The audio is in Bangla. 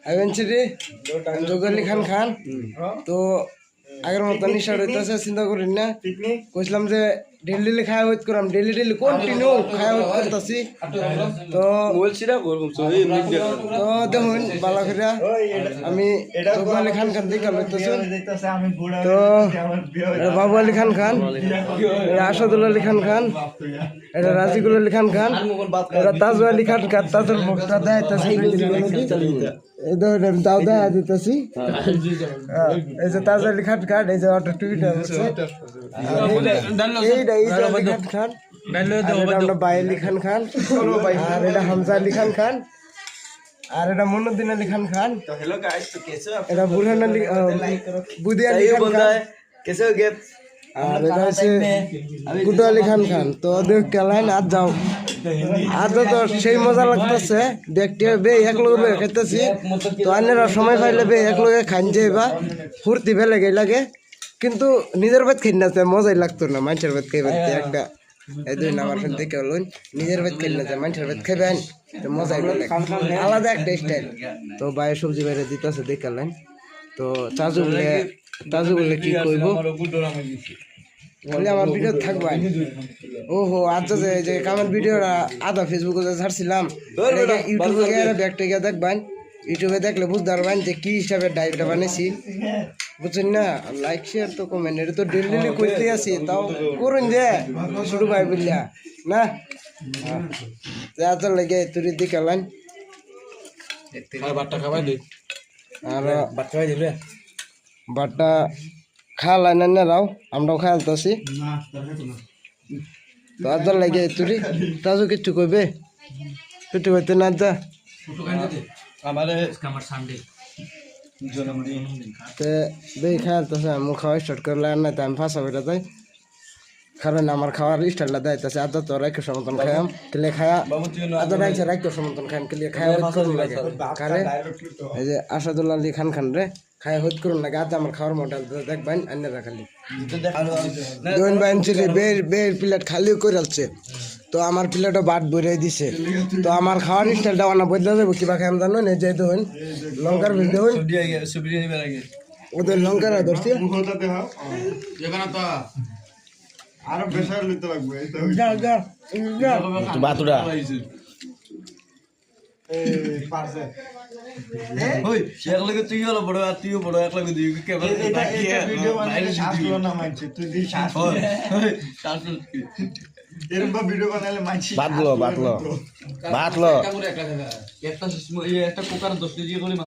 আইবেনছিরি জগর আলী খান তো আগের মতো নিশা রইতেছে চিন্তা করেন না কইছিলাম যে ডেলি খাওয়া হইত করাম ডেলি কন্টিনিউ খাওয়া হইত করতেছি তো তো দেখুন বালাখেরা আমি জগর আলী খান দেখে লইতেছি তো বাবু আলী খান এটা আসাদুল আলী খান এটা রাজিকুল আলী খান এটা তাজু আলী খান তাজুল মুখটা দেখাইতেছি দাও দেখা দিতেছি এই যে তাজু আলী খান এই যে auto Twitter by Ali Khan আর এটা হামজা আলী খান আর এটা মনুদ্দিন আলী খান এটা বুরহান আলী বুদি আলী খান আর এটা হচ্ছে গুড্ডু আলী খান তো দেখ কেলাইন আজ যাও আজ তো সেই মজা লাগতেছে দেখতে বে এক লগে বে খাইতেছি তো আইনেরা সময় পাইলে বে এক লগে খাইন যাইবা ফুর্তি বেলে গে লাগে কিন্তু নিজের ভাত খাই না মজাই লাগতো না মানুষের ভাত খাইবার একটা এই দুই আমার ফ্রেন্ড দেখে হলো নিজের ভাত খাই না মানুষের ভাত খাইবেন তো মজাই লাগে আলাদা একটা স্টাইল তো বাইরে সবজি বাইরে দিতেছে দেখালেন তো চাজু বলে কি কইব আমার ভিডিও থাকবে ওহো আচ্ছা যে কামের ভিডিওটা আধা ফেসবুকে ছাড়ছিলাম ইউটিউবে ব্যাগটা গিয়ে দেখবেন ইউটিউবে দেখলে বুঝতে পারবেন যে কি হিসাবে ডাইভটা বানিয়েছি বুঝছেন না লাইক শেয়ার তো কমেন্ট এটা তো ডেলি করতে আছি তাও করুন যে শুরু ভাই বুঝলা না যা লেগে তুই দেখালেন বাট্টা খাবাই দিই আর বাট খাওয়াই দিবে বাট্টা খাওয়ালাই না রাও আমরাও খাওয়ালতেছি তো আজ লাগে তুই তাজু কিচ্ছু কইবে কিছু হইতে না যা খাওয়ালতেছে আমি খাওয়া স্টার্ট করলে না তো আমি ফাঁসা বেটা যাই কারণ আমার খাওয়ার স্টাইলটা দেয়তেছে আদা তো রাইকে সমর্থন খাইম কেলে খায়া আদা রাইছে রাইকে সমর্থন খাইম কেলে খায়া হইত করুন লাগে কারে এই যে আসাদুল্লাহ আলী খান রে খায়া হইত করুন লাগে আজ আমার খাওয়ার মডেল দেখবেন আন্নারা খালি দোন বাইন ছিল বের প্লেট খালিও করে আসছে তো আমার প্লেটও বাট বইরাই দিছে তো আমার খাওয়ার স্টাইলটা অনা বদলে যাবো কিবা খাইম জানো না যে দেখুন লঙ্কার বিল দেখুন ওদের লঙ্কার ধরছি আরো বেশার নিতে লাগবে বাতুড়া পারছে ওই একলগে তুই হলো বড় আর তুইও বড় একলগে দুই ক্যামেরা ভিডিও বানাইলে শাসলো না মানছে তুই দি শাসল এরকম ভিডিও বানাইলে মানছি বাতলো একটা কুকার 10 কেজি করে